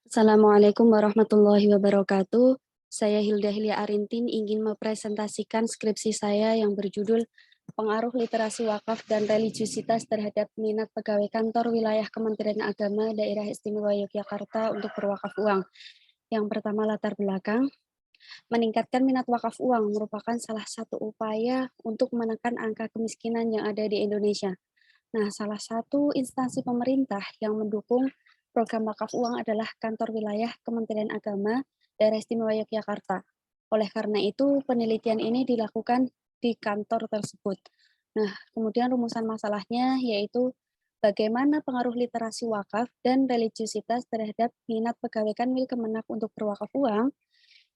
Assalamualaikum warahmatullahi wabarakatuh. Saya Hilda Hilya Arintin ingin mempresentasikan skripsi saya yang berjudul Pengaruh Literasi Wakaf dan Religiusitas terhadap Minat Pegawai Kantor Wilayah Kementerian Agama Daerah Istimewa Yogyakarta untuk berwakaf uang. Yang pertama, latar belakang. Meningkatkan minat wakaf uang merupakan salah satu upaya untuk menekan angka kemiskinan yang ada di Indonesia. Nah, salah satu instansi pemerintah yang mendukung program wakaf uang adalah Kantor Wilayah Kementerian Agama Daerah Istimewa Yogyakarta. Oleh karena itu, penelitian ini dilakukan di kantor tersebut. Nah, kemudian rumusan masalahnya yaitu bagaimana pengaruh literasi wakaf dan religiusitas terhadap minat pegawai Kanwil Kemenak untuk berwakaf uang,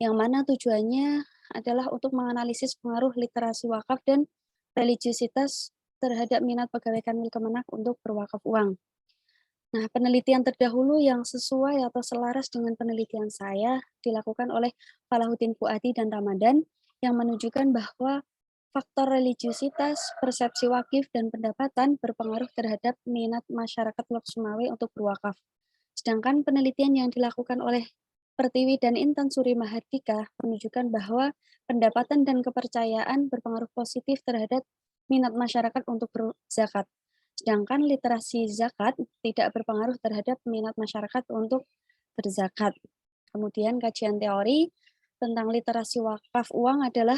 yang mana tujuannya adalah untuk menganalisis pengaruh literasi wakaf dan religiusitas terhadap minat pegawai Kanwil Kemenak untuk berwakaf uang. Nah, penelitian terdahulu yang sesuai atau selaras dengan penelitian saya dilakukan oleh Falahuddin Fuadi dan Ramadan yang menunjukkan bahwa faktor religiusitas, persepsi wakif, dan pendapatan berpengaruh terhadap minat masyarakat Lok Sumawe untuk berwakaf. Sedangkan penelitian yang dilakukan oleh Pertiwi dan Intan Suri Mahardika menunjukkan bahwa pendapatan dan kepercayaan berpengaruh positif terhadap minat masyarakat untuk berzakat. Sedangkan literasi zakat tidak berpengaruh terhadap minat masyarakat untuk berzakat. Kemudian kajian teori tentang literasi wakaf uang adalah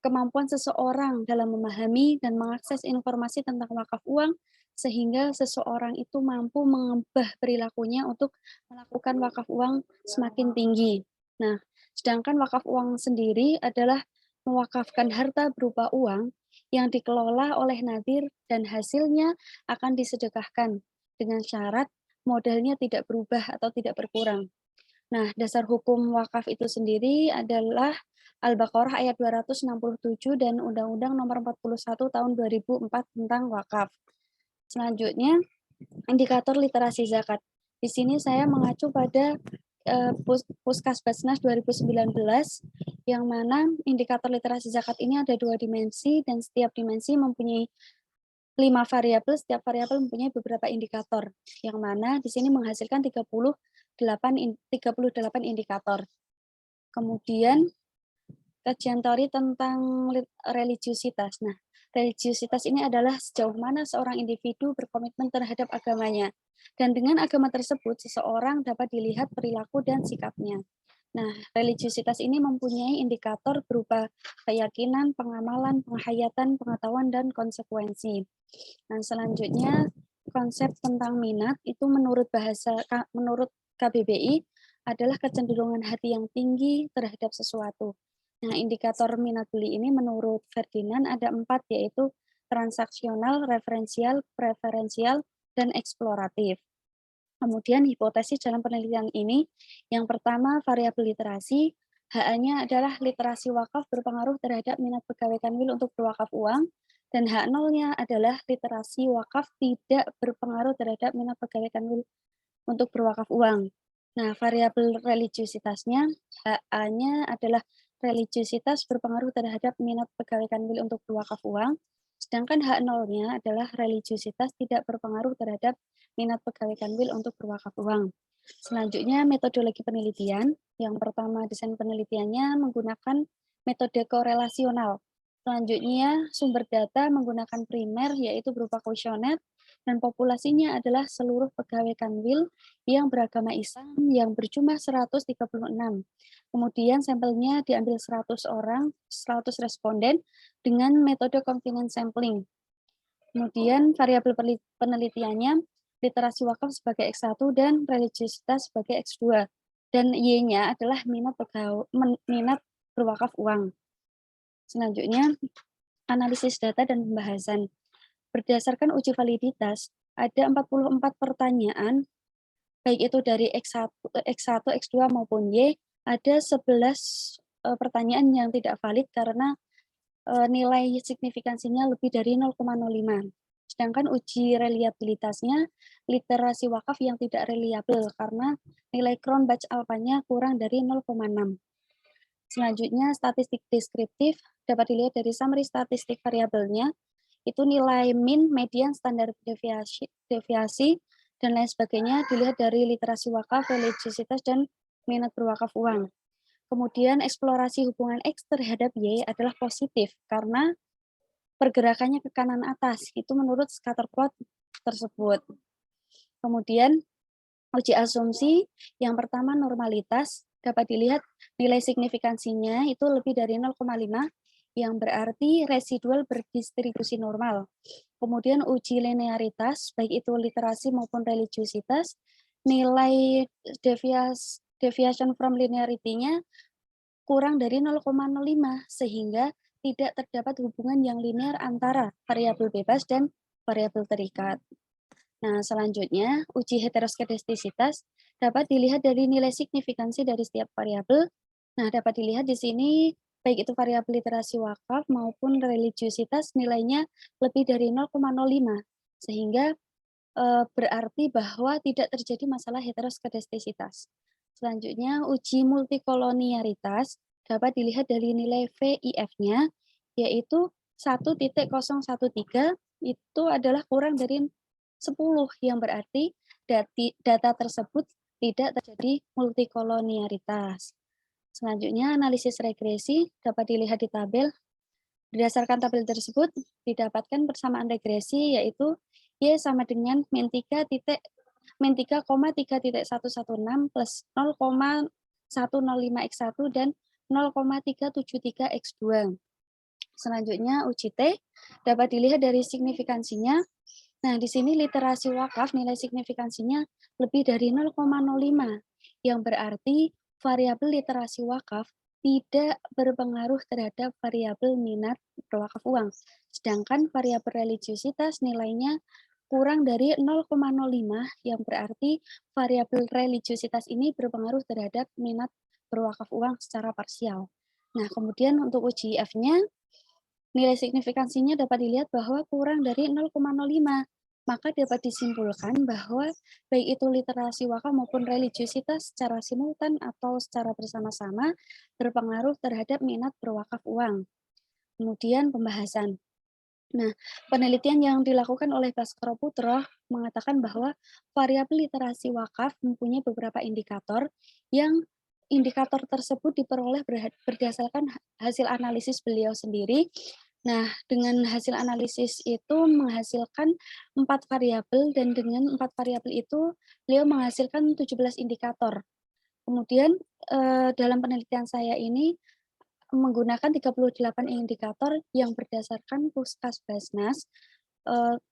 kemampuan seseorang dalam memahami dan mengakses informasi tentang wakaf uang sehingga seseorang itu mampu mengubah perilakunya untuk melakukan wakaf uang semakin tinggi. Nah, sedangkan wakaf uang sendiri adalah mewakafkan harta berupa uang yang dikelola oleh nadir dan hasilnya akan disedekahkan dengan syarat modalnya tidak berubah atau tidak berkurang. Nah, dasar hukum wakaf itu sendiri adalah Al-Baqarah ayat 267 dan Undang-Undang Nomor 41 Tahun 2004 tentang wakaf. Selanjutnya, indikator literasi zakat. Di sini saya mengacu pada Puskasbasnas 2019, yang mana indikator literasi zakat ini ada 2 dimensi dan setiap dimensi mempunyai 5 variabel, setiap variabel mempunyai beberapa indikator, yang mana di sini menghasilkan 38 indikator. Kemudian kajian teori tentang religiusitas. Nah, religiusitas ini adalah sejauh mana seorang individu berkomitmen terhadap agamanya. Dan dengan agama tersebut, seseorang dapat dilihat perilaku dan sikapnya. Nah, religiusitas ini mempunyai indikator berupa keyakinan, pengamalan, penghayatan, pengetahuan, dan konsekuensi. Nah, selanjutnya konsep tentang minat itu menurut KBBI adalah kecenderungan hati yang tinggi terhadap sesuatu. Nah, indikator minat beli ini menurut Ferdinand ada 4, yaitu transaksional, referensial, preferensial, dan eksploratif. Kemudian hipotesis dalam penelitian ini, yang pertama variabel literasi, HA-nya adalah literasi wakaf berpengaruh terhadap minat pegawai Kanwil untuk berwakaf uang, dan H0-nya adalah literasi wakaf tidak berpengaruh terhadap minat pegawai Kanwil untuk berwakaf uang. Nah, variabel religiusitasnya, HA-nya adalah religiusitas berpengaruh terhadap minat pegawai Kanwil untuk berwakaf uang, sedangkan H0-nya adalah religiusitas tidak berpengaruh terhadap minat pegawai Kanwil untuk berwakaf uang. Selanjutnya, metodologi penelitian. Yang pertama, desain penelitiannya menggunakan metode korelasional. Selanjutnya, sumber data menggunakan primer, yaitu berupa kuesioner, dan populasinya adalah seluruh pegawai Kanwil yang beragama Islam yang berjumlah 136. Kemudian sampelnya diambil 100 orang, 100 responden dengan metode confidence sampling. Kemudian variabel penelitiannya literasi wakaf sebagai X1 dan religiusitas sebagai X2. Dan Y-nya adalah minat berwakaf uang. Selanjutnya, analisis data dan pembahasan. Berdasarkan uji validitas, ada 44 pertanyaan, baik itu dari X1, X2 maupun Y, ada 11 pertanyaan yang tidak valid karena nilai signifikansinya lebih dari 0,05. Sedangkan uji reliabilitasnya literasi wakaf yang tidak reliabel karena nilai Crown batch alpha-nya kurang dari 0,6. Selanjutnya, statistik deskriptif dapat dilihat dari summary statistik variabelnya, itu nilai min, median, standar deviasi dan lain sebagainya dilihat dari literasi wakaf, religiusitas, dan minat berwakaf uang. Kemudian eksplorasi hubungan X terhadap Y adalah positif karena pergerakannya ke kanan atas, itu menurut scatter plot tersebut. Kemudian uji asumsi yang pertama normalitas, dapat dilihat nilai signifikansinya itu lebih dari 0,5 yang berarti residual berdistribusi normal. Kemudian uji linearitas, baik itu literasi maupun religiusitas, nilai deviation from linearity-nya kurang dari 0,05 sehingga tidak terdapat hubungan yang linear antara variabel bebas dan variabel terikat. Nah, selanjutnya, uji heteroskedastisitas dapat dilihat dari nilai signifikansi dari setiap variabel. Nah, dapat dilihat di sini, baik itu variabel literasi wakaf maupun religiusitas nilainya lebih dari 0,05, sehingga berarti bahwa tidak terjadi masalah heteroskedastisitas. Selanjutnya, uji multikolonialitas dapat dilihat dari nilai VIF-nya, yaitu 1,013 itu adalah kurang dari 10, yang berarti data tersebut tidak terjadi multikolonialitas. Selanjutnya, analisis regresi dapat dilihat di tabel. Berdasarkan tabel tersebut, didapatkan persamaan regresi yaitu Y sama dengan min 3,3,116 plus 0,105x1 dan 0,373x2. Selanjutnya, uji T dapat dilihat dari signifikansinya. Nah, di sini literasi wakaf nilai signifikansinya lebih dari 0,05, yang berarti variabel literasi wakaf tidak berpengaruh terhadap variabel minat berwakaf uang. Sedangkan variabel religiusitas nilainya kurang dari 0,05, yang berarti variabel religiusitas ini berpengaruh terhadap minat berwakaf uang secara parsial. Nah, kemudian untuk uji F-nya, nilai signifikansinya dapat dilihat bahwa kurang dari 0,05. Maka dapat disimpulkan bahwa baik itu literasi wakaf maupun religiusitas secara simultan atau secara bersama-sama berpengaruh terhadap minat berwakaf uang. Kemudian pembahasan. Nah, penelitian yang dilakukan oleh Baskoro Putro mengatakan bahwa variabel literasi wakaf mempunyai beberapa indikator yang indikator tersebut diperoleh berdasarkan hasil analisis beliau sendiri. Nah, dengan hasil analisis itu menghasilkan 4 variabel dan dengan 4 variabel itu beliau menghasilkan 17 indikator. Kemudian dalam penelitian saya ini menggunakan 38 indikator yang berdasarkan Puskesbasnas,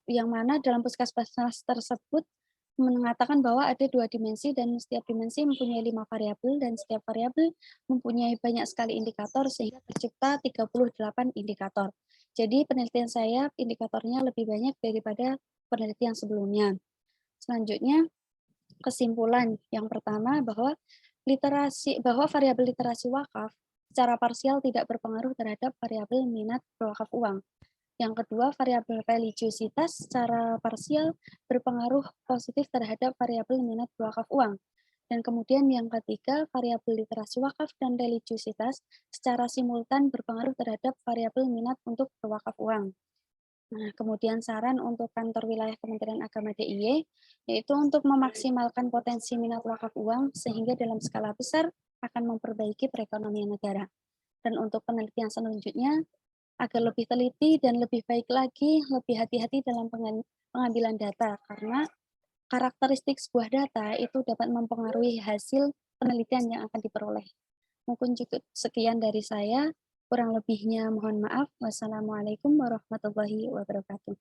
yang mana dalam Puskesbasnas tersebut mengatakan bahwa ada 2 dimensi dan setiap dimensi mempunyai 5 variabel dan setiap variabel mempunyai banyak sekali indikator sehingga tercipta 38 indikator. Jadi penelitian saya indikatornya lebih banyak daripada penelitian sebelumnya. Selanjutnya, kesimpulan yang pertama bahwa variabel literasi wakaf secara parsial tidak berpengaruh terhadap variabel minat berwakaf uang. Yang kedua, variabel religiusitas secara parsial berpengaruh positif terhadap variabel minat berwakaf uang. Dan kemudian yang ketiga, variabel literasi wakaf dan religiusitas secara simultan berpengaruh terhadap variabel minat untuk berwakaf uang. Nah, kemudian saran untuk kantor wilayah Kementerian Agama DIY, yaitu untuk memaksimalkan potensi minat wakaf uang sehingga dalam skala besar akan memperbaiki perekonomian negara. Dan untuk penelitian selanjutnya, agar lebih teliti dan lebih baik lagi, lebih hati-hati dalam pengambilan data, karena karakteristik sebuah data itu dapat mempengaruhi hasil penelitian yang akan diperoleh. Mungkin cukup sekian dari saya, kurang lebihnya mohon maaf. Wassalamualaikum warahmatullahi wabarakatuh.